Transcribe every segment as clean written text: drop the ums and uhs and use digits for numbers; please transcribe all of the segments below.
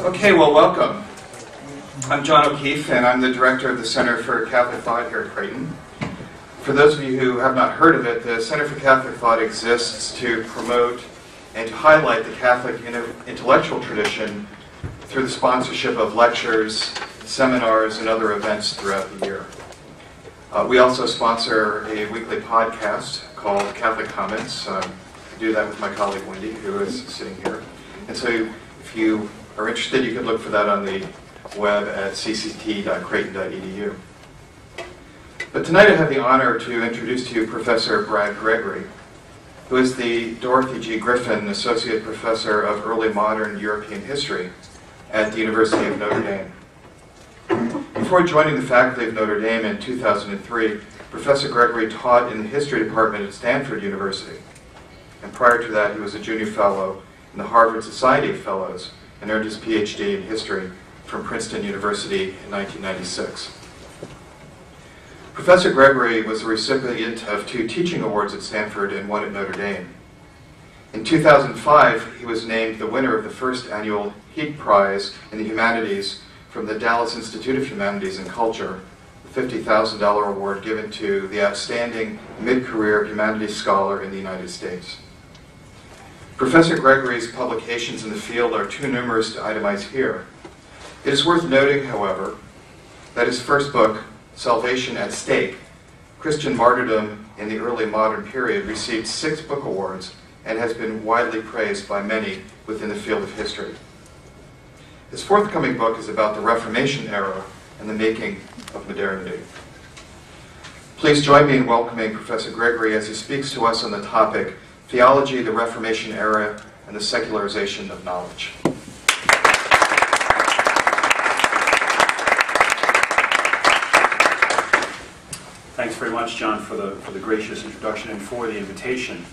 Okay, well, welcome. I'm John O'Keefe, and I'm the director of the Center for Catholic Thought here at Creighton. For those of you who have not heard of it, the Center for Catholic Thought exists to promote and to highlight the Catholic intellectual tradition through the sponsorship of lectures, seminars, and other events throughout the year. We also sponsor a weekly podcast called Catholic Comments. I do that with my colleague Wendy, who is sitting here. And so if you are interested, you can look for that on the web at cct.creighton.edu. But tonight I have the honor to introduce to you Professor Brad Gregory, who is the Dorothy G. Griffin Associate Professor of Early Modern European History at the University of Notre Dame. Before joining the faculty of Notre Dame in 2003, Professor Gregory taught in the History Department at Stanford University. And prior to that, he was a junior fellow in the Harvard Society of Fellows and earned his PhD in history from Princeton University in 1996. Professor Gregory was the recipient of 2 teaching awards at Stanford and 1 at Notre Dame. In 2005, he was named the winner of the first annual Heat Prize in the Humanities from the Dallas Institute of Humanities and Culture, a $50,000 award given to the outstanding mid-career humanities scholar in the United States. Professor Gregory's publications in the field are too numerous to itemize here. It is worth noting, however, that his first book, Salvation at Stake, Christian Martyrdom in the Early Modern Period, received 6 book awards and has been widely praised by many within the field of history. His forthcoming book is about the Reformation era and the making of modernity. Please join me in welcoming Professor Gregory as he speaks to us on the topic, Theology, the Reformation Era, and the Secularization of Knowledge. Thanks very much, John, for the gracious introduction and for the invitation.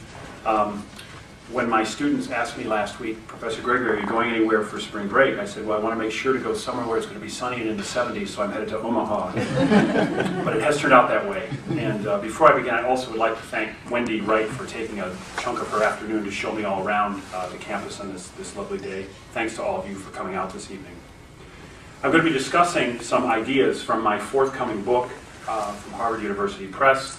When my students asked me last week, Professor Gregory, are you going anywhere for spring break? I said, well, I want to make sure to go somewhere where it's going to be sunny and in the 70s, so I'm headed to Omaha. But it has turned out that way. And before I begin, I also would like to thank Wendy Wright for taking a chunk of her afternoon to show me all around the campus on this lovely day. Thanks to all of you for coming out this evening. I'm going to be discussing some ideas from my forthcoming book from Harvard University Press.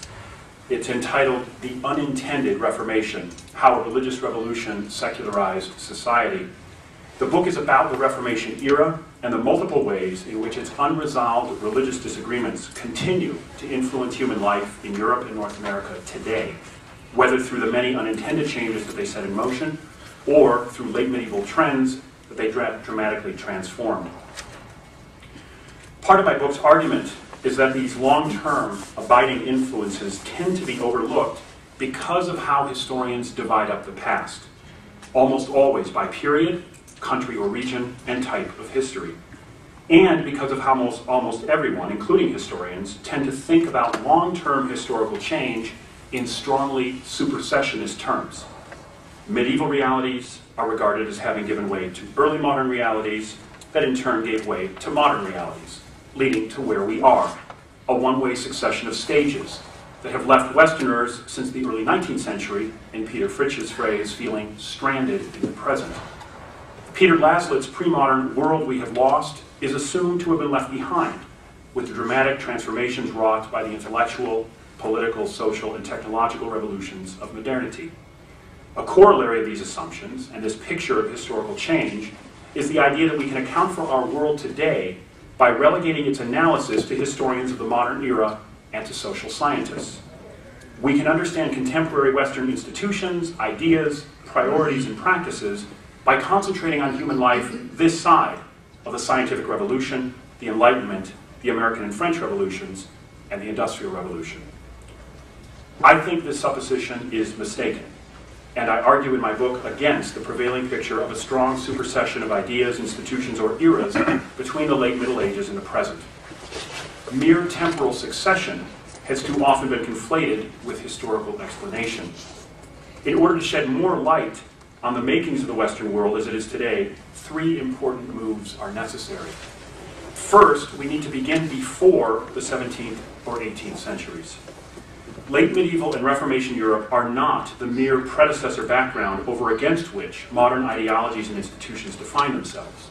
It's entitled The Unintended Reformation, How a Religious Revolution Secularized Society. The book is about the Reformation era and the multiple ways in which its unresolved religious disagreements continue to influence human life in Europe and North America today, whether through the many unintended changes that they set in motion or through late medieval trends that they dramatically transformed. Part of my book's argument is that these long-term abiding influences tend to be overlooked because of how historians divide up the past, almost always by period, country or region, and type of history, and because of how almost everyone, including historians, tend to think about long-term historical change in strongly supersessionist terms. Medieval realities are regarded as having given way to early modern realities that in turn gave way to modern realities, leading to where we are, a one-way succession of stages that have left Westerners since the early 19th century, in Peter Fritzsche's phrase, feeling stranded in the present. Peter Laslitt's pre-modern world we have lost is assumed to have been left behind, with the dramatic transformations wrought by the intellectual, political, social, and technological revolutions of modernity. A corollary of these assumptions, and this picture of historical change, is the idea that we can account for our world today by relegating its analysis to historians of the modern era and to social scientists. We can understand contemporary Western institutions, ideas, priorities, and practices by concentrating on human life this side of the scientific revolution, the Enlightenment, the American and French revolutions, and the Industrial Revolution. I think this supposition is mistaken, and I argue in my book against the prevailing picture of a strong supersession of ideas, institutions, or eras between the late Middle Ages and the present. Mere temporal succession has too often been conflated with historical explanation. In order to shed more light on the makings of the Western world as it is today, 3 important moves are necessary. First, we need to begin before the 17th or 18th centuries. Late medieval and Reformation Europe are not the mere predecessor background over against which modern ideologies and institutions define themselves.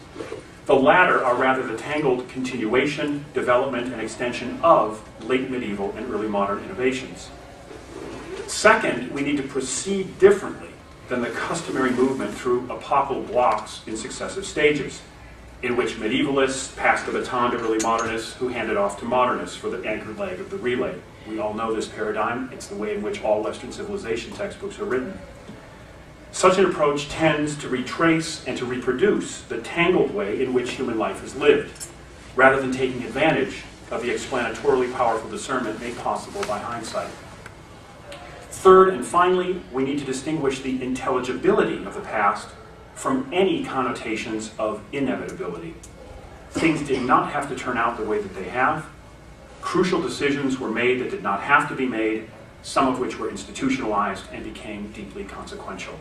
The latter are rather the tangled continuation, development, and extension of late medieval and early modern innovations. Second, we need to proceed differently than the customary movement through epochal blocks in successive stages, in which medievalists passed the baton to early modernists who handed off to modernists for the anchored leg of the relay. We all know this paradigm. It's the way in which all Western civilization textbooks are written. Such an approach tends to retrace and to reproduce the tangled way in which human life is lived, rather than taking advantage of the explanatorily powerful discernment made possible by hindsight. Third, and finally, we need to distinguish the intelligibility of the past from any connotations of inevitability. Things did not have to turn out the way that they have. Crucial decisions were made that did not have to be made, some of which were institutionalized and became deeply consequential.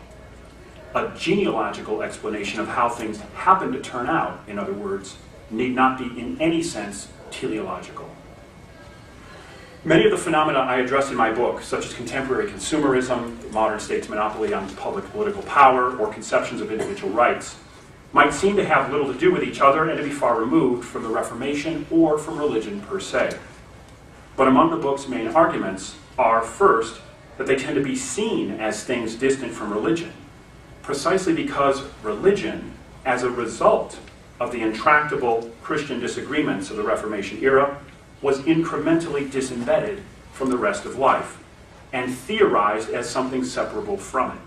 A genealogical explanation of how things happened to turn out, in other words, need not be in any sense teleological. Many of the phenomena I address in my book, such as contemporary consumerism, the modern state's monopoly on public political power, or conceptions of individual rights, might seem to have little to do with each other and to be far removed from the Reformation or from religion per se. But among the book's main arguments are, first, that they tend to be seen as things distant from religion, precisely because religion, as a result of the intractable Christian disagreements of the Reformation era, was incrementally disembedded from the rest of life and theorized as something separable from it.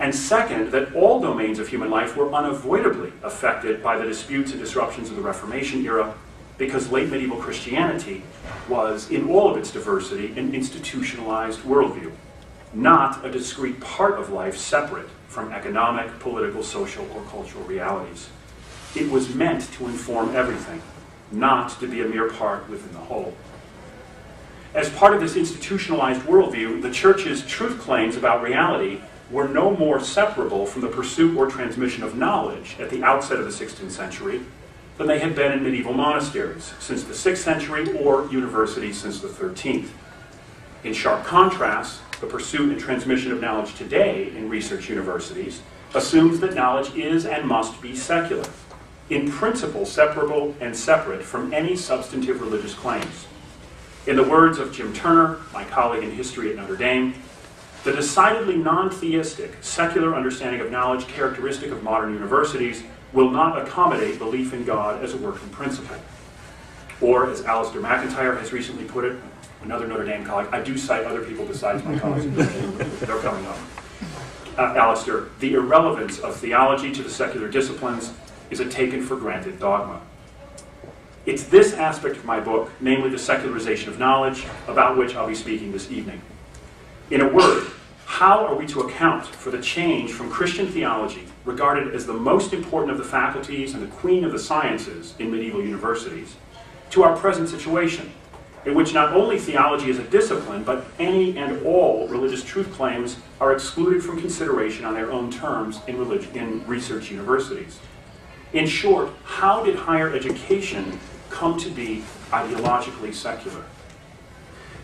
And second, that all domains of human life were unavoidably affected by the disputes and disruptions of the Reformation era, because late medieval Christianity was, in all of its diversity, an institutionalized worldview, not a discrete part of life separate from economic, political, social, or cultural realities. It was meant to inform everything, not to be a mere part within the whole. As part of this institutionalized worldview, the Church's truth claims about reality were no more separable from the pursuit or transmission of knowledge at the outset of the 16th century than they had been in medieval monasteries since the 6th century or universities since the 13th. In sharp contrast, the pursuit and transmission of knowledge today in research universities assumes that knowledge is and must be secular, in principle separable and separate from any substantive religious claims. In the words of Jim Turner, my colleague in history at Notre Dame, the decidedly non-theistic, secular understanding of knowledge characteristic of modern universities will not accommodate belief in God as a working principle. Or, as Alistair McIntyre has recently put it, another Notre Dame colleague, I do cite other people besides my colleagues, they're coming up. Alistair, the irrelevance of theology to the secular disciplines is a taken-for-granted dogma. It's this aspect of my book, namely the secularization of knowledge, about which I'll be speaking this evening. In a word, how are we to account for the change from Christian theology, regarded as the most important of the faculties and the queen of the sciences in medieval universities, to our present situation, in which not only theology is a discipline, but any and all religious truth claims are excluded from consideration on their own terms in research universities? In short, how did higher education come to be ideologically secular?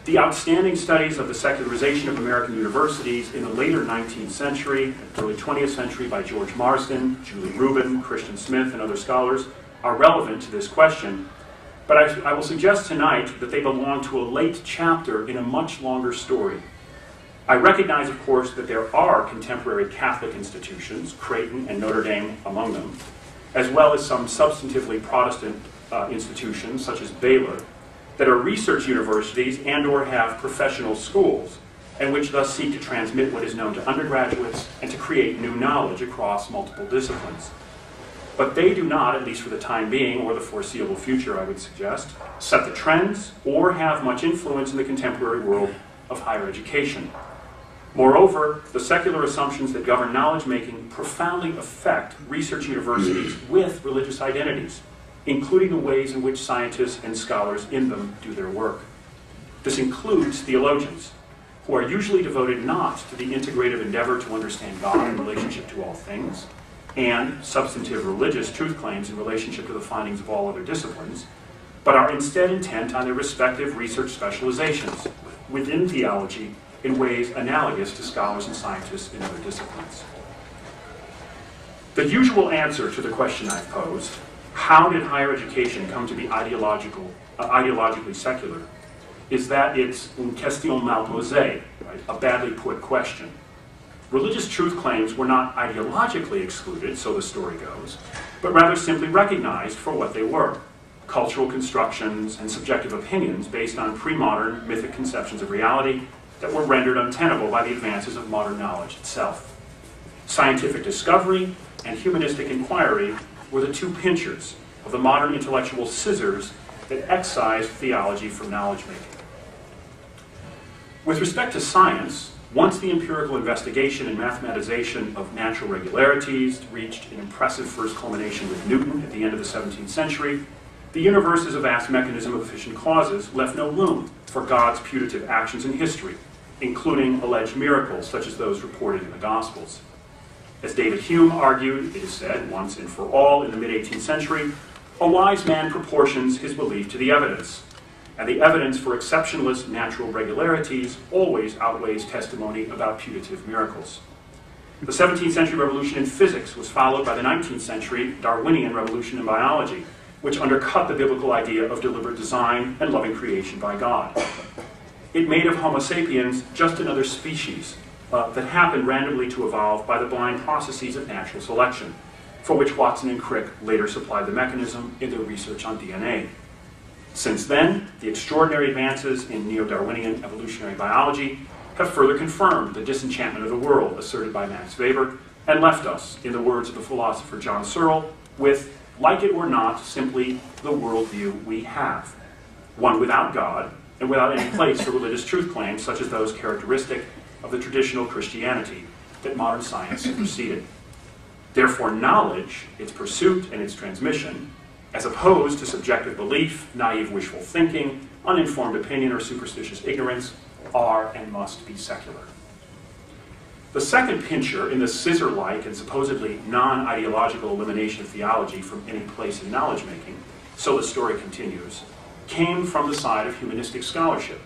The outstanding studies of the secularization of American universities in the later 19th century, early 20th century by George Marsden, Julie Rubin, Christian Smith, and other scholars are relevant to this question, but I will suggest tonight that they belong to a late chapter in a much longer story. I recognize, of course, that there are contemporary Catholic institutions, Creighton and Notre Dame among them, as well as some substantively Protestant institutions, such as Baylor, that are research universities and or have professional schools, and which thus seek to transmit what is known to undergraduates and to create new knowledge across multiple disciplines. But they do not, at least for the time being, or the foreseeable future, I would suggest, set the trends or have much influence in the contemporary world of higher education. Moreover, the secular assumptions that govern knowledge-making profoundly affect research universities with religious identities, including the ways in which scientists and scholars in them do their work. This includes theologians, who are usually devoted not to the integrative endeavor to understand God in relationship to all things, and substantive religious truth claims in relationship to the findings of all other disciplines, but are instead intent on their respective research specializations within theology in ways analogous to scholars and scientists in other disciplines. The usual answer to the question I've posed, how did higher education come to be ideologically secular, is that it's une question mal posée, right? A badly put question. Religious truth claims were not ideologically excluded, so the story goes, but rather simply recognized for what they were, cultural constructions and subjective opinions based on pre-modern mythic conceptions of reality that were rendered untenable by the advances of modern knowledge itself. Scientific discovery and humanistic inquiry were the two pinchers of the modern intellectual scissors that excised theology from knowledge-making. With respect to science, once the empirical investigation and mathematization of natural regularities reached an impressive first culmination with Newton at the end of the 17th century, the universe as a vast mechanism of efficient causes left no room for God's putative actions in history, including alleged miracles such as those reported in the Gospels. As David Hume argued, it is said, once and for all in the mid-18th century, a wise man proportions his belief to the evidence, and the evidence for exceptionless natural regularities always outweighs testimony about putative miracles. The 17th century revolution in physics was followed by the 19th century Darwinian revolution in biology, which undercut the biblical idea of deliberate design and loving creation by God. It made of Homo sapiens just another species that happened randomly to evolve by the blind processes of natural selection, for which Watson and Crick later supplied the mechanism in their research on DNA. Since then, the extraordinary advances in neo-Darwinian evolutionary biology have further confirmed the disenchantment of the world asserted by Max Weber and left us, in the words of the philosopher John Searle, with, like it or not, simply the worldview we have. One without God and without any place for religious truth claims such as those characteristic of the traditional Christianity that modern science superseded. Therefore, knowledge, its pursuit and its transmission, as opposed to subjective belief, naive wishful thinking, uninformed opinion, or superstitious ignorance, are and must be secular. The second pincher in the scissor-like and supposedly non-ideological elimination of theology from any place in knowledge-making, so the story continues, came from the side of humanistic scholarship.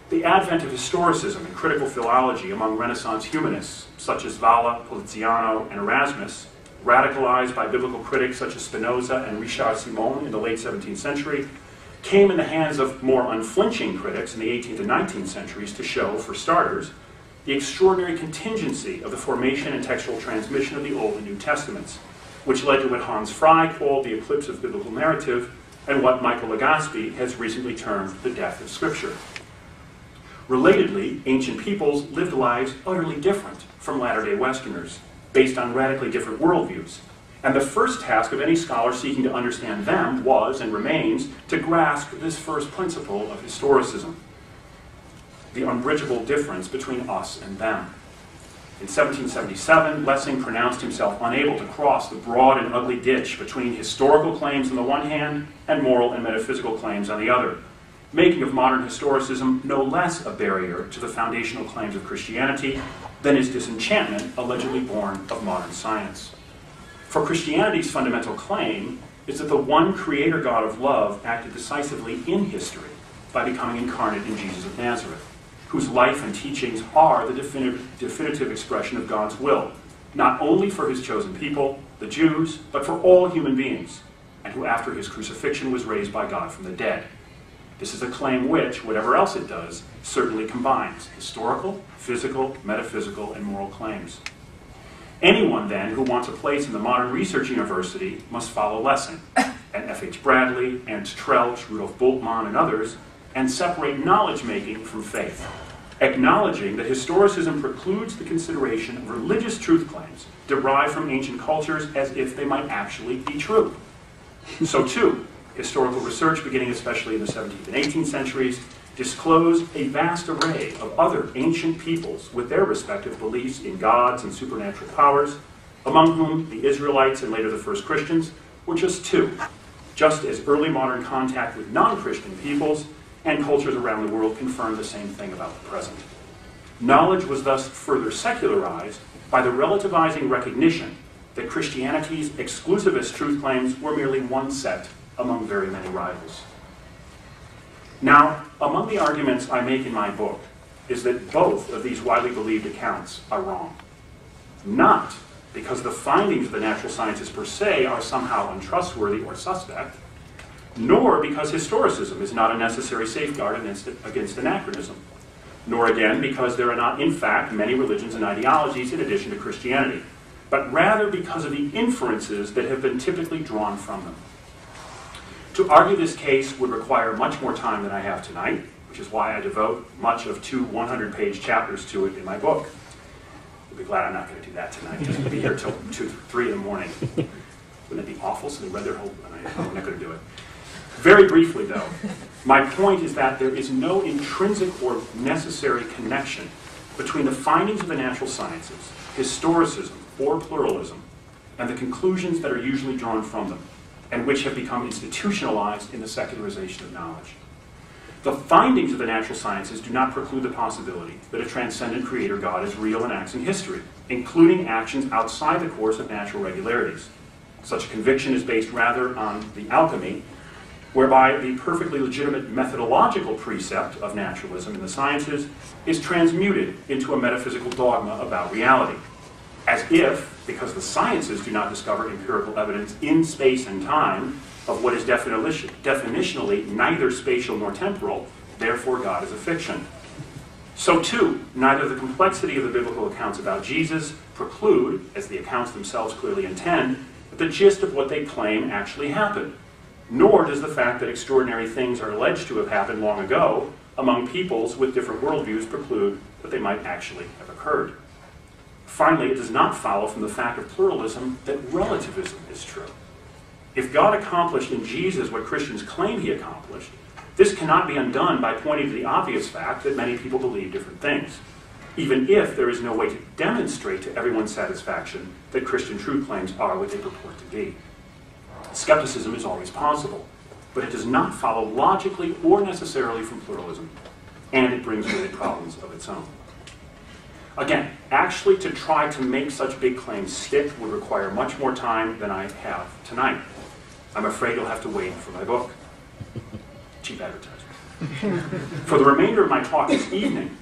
The advent of historicism and critical philology among Renaissance humanists, such as Valla, Poliziano, and Erasmus, radicalized by biblical critics such as Spinoza and Richard Simon in the late 17th century, came in the hands of more unflinching critics in the 18th and 19th centuries to show, for starters, the extraordinary contingency of the formation and textual transmission of the Old and New Testaments, which led to what Hans Frey called the eclipse of biblical narrative and what Michael Legaspi has recently termed the death of Scripture. Relatedly, ancient peoples lived lives utterly different from latter-day Westerners, based on radically different worldviews. And the first task of any scholar seeking to understand them was, and remains, to grasp this first principle of historicism, the unbridgeable difference between us and them. In 1777, Lessing pronounced himself unable to cross the broad and ugly ditch between historical claims on the one hand and moral and metaphysical claims on the other, making of modern historicism no less a barrier to the foundational claims of Christianity than is disenchantment allegedly born of modern science. For Christianity's fundamental claim is that the one creator God of love acted decisively in history by becoming incarnate in Jesus of Nazareth, whose life and teachings are the definitive expression of God's will, not only for his chosen people, the Jews, but for all human beings, and who after his crucifixion was raised by God from the dead. This is a claim which, whatever else it does, certainly combines historical, physical, metaphysical, and moral claims. Anyone, then, who wants a place in the modern research university must follow Lessing, and F.H. Bradley, and Trelch, Rudolf Bultmann, and others, and separate knowledge-making from faith, acknowledging that historicism precludes the consideration of religious truth claims derived from ancient cultures as if they might actually be true. So, too, historical research, beginning especially in the 17th and 18th centuries, disclosed a vast array of other ancient peoples with their respective beliefs in gods and supernatural powers, among whom the Israelites and later the first Christians were just two, just as early modern contact with non-Christian peoples and cultures around the world confirmed the same thing about the present. Knowledge was thus further secularized by the relativizing recognition that Christianity's exclusivist truth claims were merely one set among very many rivals. Now, among the arguments I make in my book is that both of these widely believed accounts are wrong. Not because the findings of the natural sciences per se are somehow untrustworthy or suspect, nor because historicism is not a necessary safeguard against anachronism, nor again because there are not in fact many religions and ideologies in addition to Christianity, but rather because of the inferences that have been typically drawn from them. To argue this case would require much more time than I have tonight, which is why I devote much of 2 100-page chapters to it in my book. You'll be glad I'm not going to do that tonight. I'm just going to be here till 2, 3 in the morning. Wouldn't it be awful? So they read their whole... I'm not going to do it. Very briefly, though, my point is that there is no intrinsic or necessary connection between the findings of the natural sciences, historicism or pluralism, and the conclusions that are usually drawn from them, and which have become institutionalized in the secularization of knowledge. The findings of the natural sciences do not preclude the possibility that a transcendent creator God is real and acts in history, including actions outside the course of natural regularities. Such a conviction is based rather on the alchemy, whereby the perfectly legitimate methodological precept of naturalism in the sciences is transmuted into a metaphysical dogma about reality, as if, because the sciences do not discover empirical evidence in space and time of what is definitionally neither spatial nor temporal, therefore God is a fiction. So too, neither the complexity of the biblical accounts about Jesus preclude, as the accounts themselves clearly intend, that the gist of what they claim actually happened, nor does the fact that extraordinary things are alleged to have happened long ago among peoples with different worldviews preclude that they might actually have occurred. Finally, it does not follow from the fact of pluralism that relativism is true. If God accomplished in Jesus what Christians claim he accomplished, this cannot be undone by pointing to the obvious fact that many people believe different things, even if there is no way to demonstrate to everyone's satisfaction that Christian truth claims are what they purport to be. Skepticism is always possible, but it does not follow logically or necessarily from pluralism, and it brings with it problems of its own. Again, actually to try to make such big claims stick would require much more time than I have tonight. I'm afraid you'll have to wait for my book. Cheap advertising. For the remainder of my talk this evening,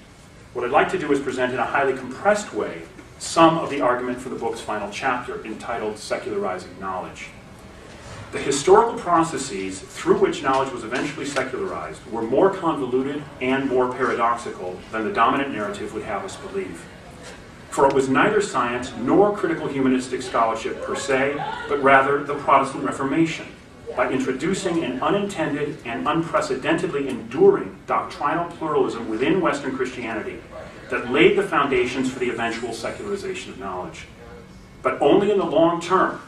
what I'd like to do is present in a highly compressed way some of the argument for the book's final chapter, entitled Secularizing Knowledge. The historical processes through which knowledge was eventually secularized were more convoluted and more paradoxical than the dominant narrative would have us believe. For it was neither science nor critical humanistic scholarship per se, but rather the Protestant Reformation, by introducing an unintended and unprecedentedly enduring doctrinal pluralism within Western Christianity, that laid the foundations for the eventual secularization of knowledge. But only in the long term,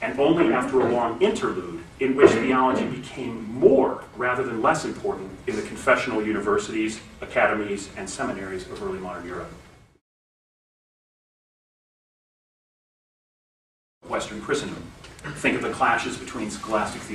and only after a long interlude in which theology became more rather than less important in the confessional universities, academies, and seminaries of early modern Europe. Western Christendom. Think of the clashes between scholastic theology